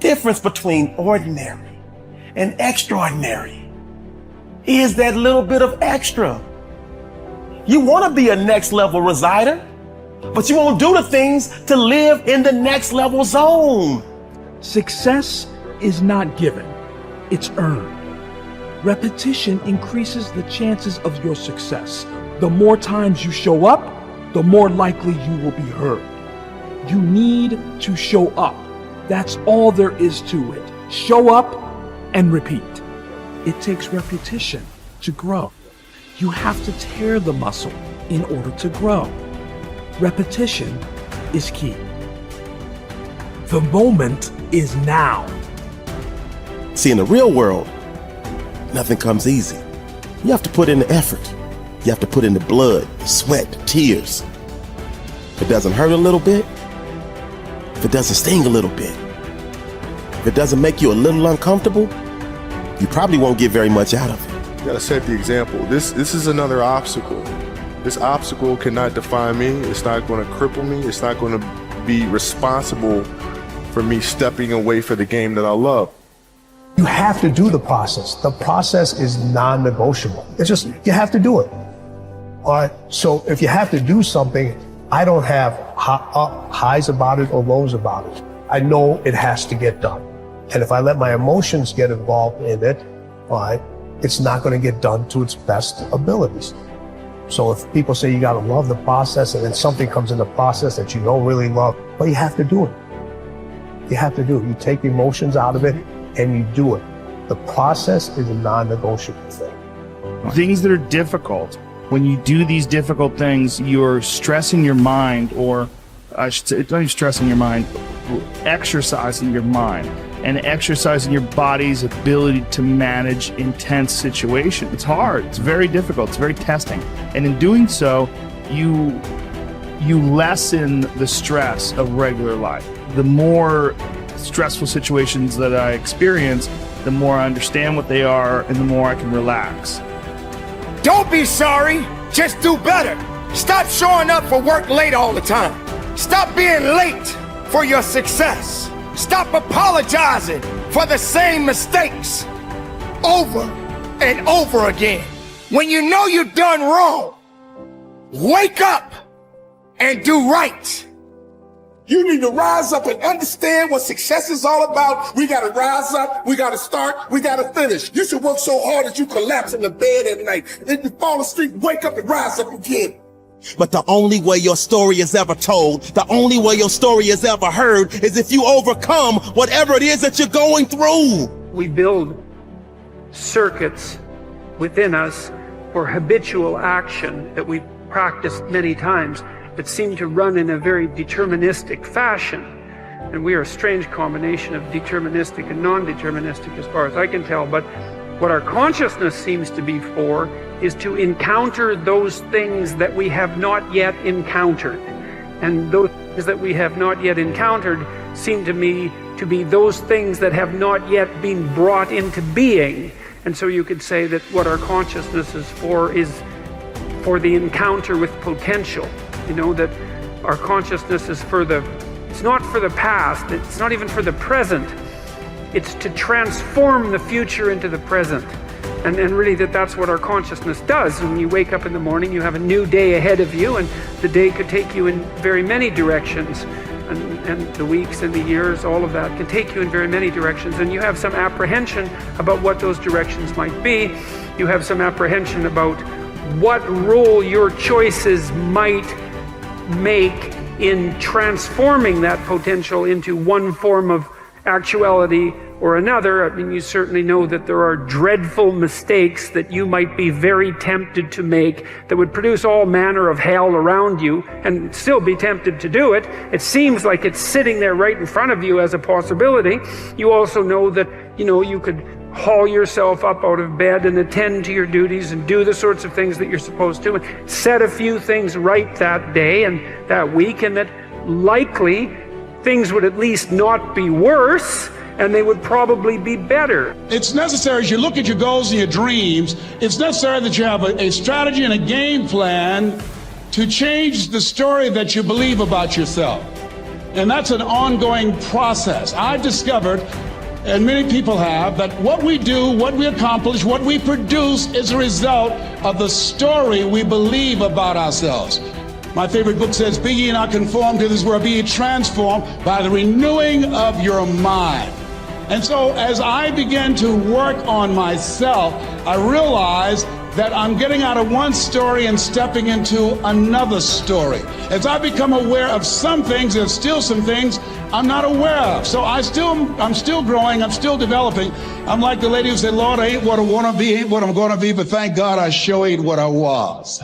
difference between ordinary and extraordinary is that little bit of extra. You want to be a next level resider, but you won't do the things to live in the next level zone. Success is not given, it's earned. Repetition increases the chances of your success. The more times you show up, the more likely you will be heard. You need to show up. That's all there is to it. Show up and repeat. It takes repetition to grow. You have to tear the muscle in order to grow. Repetition is key. The moment is now. See, in the real world, nothing comes easy. You have to put in the effort. You have to put in the blood, sweat, tears. If it doesn't hurt a little bit, if it doesn't sting a little bit, if it doesn't make you a little uncomfortable, you probably won't get very much out of it. You gotta set the example. This is another obstacle. This obstacle cannot define me. It's not gonna cripple me. It's not gonna be responsible for me stepping away for the game that I love. You have to do the process. The process is non-negotiable. It's just, you have to do it. All right, so if you have to do something, I don't have highs about it or lows about it. I know it has to get done. And if I let my emotions get involved in it, all right, it's not going to get done to its best abilities. So if people say you got to love the process and then something comes in the process that you don't really love, well, you have to do it. You have to do it. You take the emotions out of it and you do it. The process is a non-negotiable thing. Things that are difficult, when you do these difficult things, you're stressing your mind, or I should say, not even stressing your mind, exercising your mind and exercising your body's ability to manage intense situations. It's hard, it's very difficult, it's very testing. And in doing so, you lessen the stress of regular life. The more stressful situations that I experience, the more I understand what they are and the more I can relax. Don't be sorry, just do better. Stop showing up for work late all the time. Stop being late for your success. Stop apologizing for the same mistakes over and over again. When you know you've done wrong, wake up and do right. You need to rise up and understand what success is all about. We got to rise up. We got to start. We got to finish. You should work so hard that you collapse in the bed at night. Then you fall asleep, wake up and rise up again. But the only way your story is ever told, the only way your story is ever heard, is if you overcome whatever it is that you're going through. We build circuits within us for habitual action that we've practiced many times that seem to run in a very deterministic fashion. And we are a strange combination of deterministic and non-deterministic as far as I can tell. But what our consciousness seems to be for is to encounter those things that we have not yet encountered. And those things that we have not yet encountered seem to me to be those things that have not yet been brought into being. And so you could say that what our consciousness is for the encounter with potential. You know, that our consciousness is it's not for the past, it's not even for the present. It's to transform the future into the present. And really that's what our consciousness does. When you wake up in the morning, you have a new day ahead of you, and the day could take you in very many directions. And the weeks and the years, all of that can take you in very many directions. And you have some apprehension about what those directions might be. You have some apprehension about what role your choices might make in transforming that potential into one form of actuality or another. I mean, you certainly know that there are dreadful mistakes that you might be very tempted to make that would produce all manner of hell around you and still be tempted to do it. It seems like it's sitting there right in front of you as a possibility. You also know that, you could haul yourself up out of bed and attend to your duties and do the sorts of things that you're supposed to and set a few things right that day and that week, and that likely things would at least not be worse, and they would probably be better. It's necessary, as you look at your goals and your dreams, it's necessary that you have a strategy and a game plan to change the story that you believe about yourself. And that's an ongoing process. I've discovered, and many people have, that what we do, what we accomplish, what we produce is a result of the story we believe about ourselves. My favorite book says, "Be ye not conformed to this world, be ye transformed by the renewing of your mind." And so as I began to work on myself, I realized that I'm getting out of one story and stepping into another story. As I become aware of some things, there's still some things I'm not aware of. So I'm still growing, I'm still developing. I'm like the lady who said, "Lord, I ain't what I want to be, ain't what I'm going to be, but thank God I sure ain't what I was."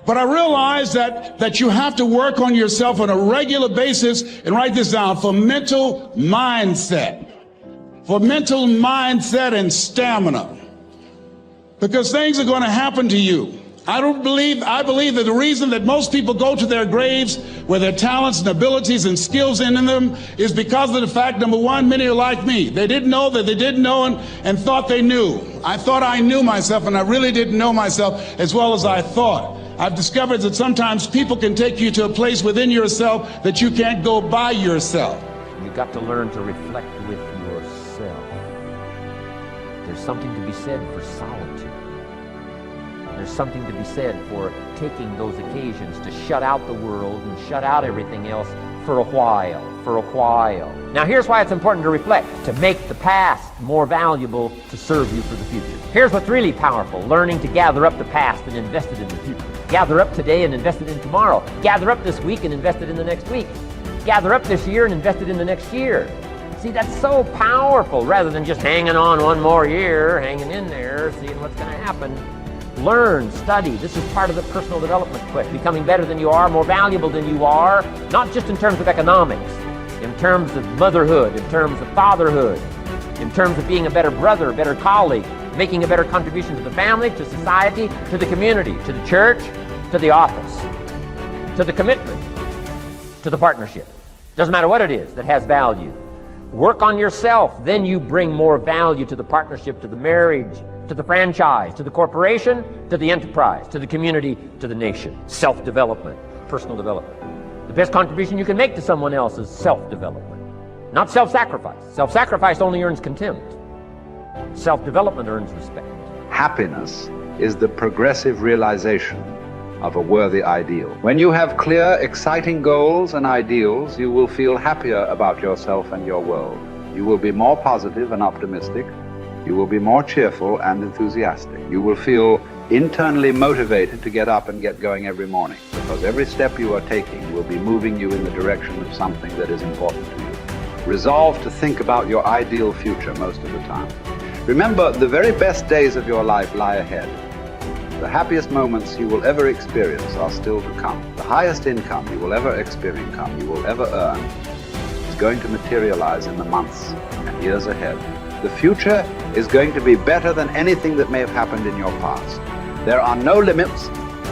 But I realize that you have to work on yourself on a regular basis, and write this down, for mental mindset. For mental mindset and stamina. Because things are going to happen to you. I believe that the reason that most people go to their graves with their talents and abilities and skills in them is because of the fact, number one, many are like me. They didn't know that they didn't know and thought they knew. I thought I knew myself, and I really didn't know myself as well as I thought. I've discovered that sometimes people can take you to a place within yourself that you can't go by yourself. You've got to learn to reflect with yourself. There's something to be said for solitude. There's something to be said for taking those occasions to shut out the world and shut out everything else for a while. Now here's why it's important to reflect, to make the past more valuable to serve you for the future. Here's what's really powerful, learning to gather up the past and invest it in the future. Gather up today and invest it in tomorrow. Gather up this week and invest it in the next week. Gather up this year and invest it in the next year. See, that's so powerful, rather than just hanging on one more year, hanging in there, seeing what's going to happen. Learn, study. This is part of the personal development quest, becoming better than you are, more valuable than you are, not just in terms of economics, in terms of motherhood, in terms of fatherhood, in terms of being a better brother, a better colleague, making a better contribution to the family, to society, to the community, to the church, to the office, to the commitment, to the partnership. Doesn't matter what it is that has value. Work on yourself, then you bring more value to the partnership, to the marriage, to the franchise, to the corporation, to the enterprise, to the community, to the nation. Self-development, personal development. The best contribution you can make to someone else is self-development, not self-sacrifice. Self-sacrifice only earns contempt. Self-development earns respect. Happiness is the progressive realization of a worthy ideal. When you have clear, exciting goals and ideals, you will feel happier about yourself and your world. You will be more positive and optimistic. You will be more cheerful and enthusiastic. You will feel internally motivated to get up and get going every morning, because every step you are taking will be moving you in the direction of something that is important to you. Resolve to think about your ideal future most of the time. Remember, the very best days of your life lie ahead. The happiest moments you will ever experience are still to come. The highest income you will ever earn is going to materialize in the months and years ahead. The future is going to be better than anything that may have happened in your past. There are no limits.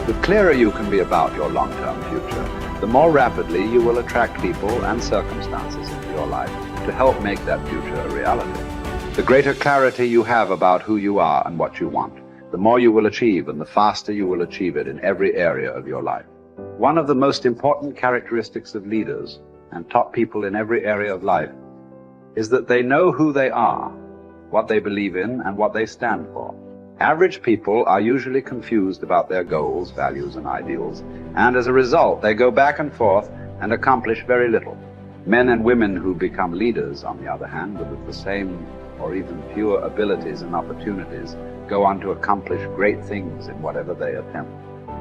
The clearer you can be about your long-term future, the more rapidly you will attract people and circumstances into your life to help make that future a reality. The greater clarity you have about who you are and what you want, the more you will achieve, and the faster you will achieve it in every area of your life. One of the most important characteristics of leaders and top people in every area of life is that they know who they are, what they believe in, and what they stand for. Average people are usually confused about their goals, values, and ideals, and as a result, they go back and forth and accomplish very little. Men and women who become leaders, on the other hand, with the same or even fewer abilities and opportunities, go on to accomplish great things in whatever they attempt.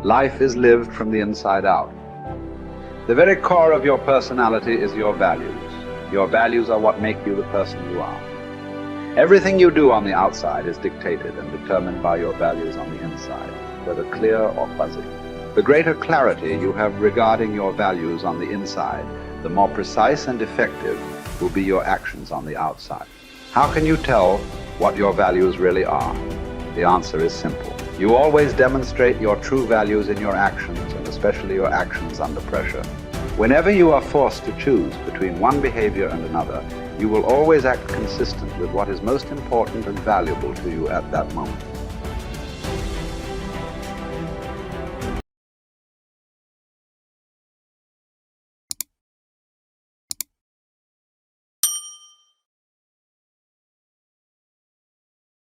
Life is lived from the inside out. The very core of your personality is your values. Your values are what make you the person you are. Everything you do on the outside is dictated and determined by your values on the inside, whether clear or fuzzy. The greater clarity you have regarding your values on the inside, the more precise and effective will be your actions on the outside. How can you tell what your values really are? The answer is simple. You always demonstrate your true values in your actions, and especially your actions under pressure. Whenever you are forced to choose between one behavior and another, you will always act consistent with what is most important and valuable to you at that moment.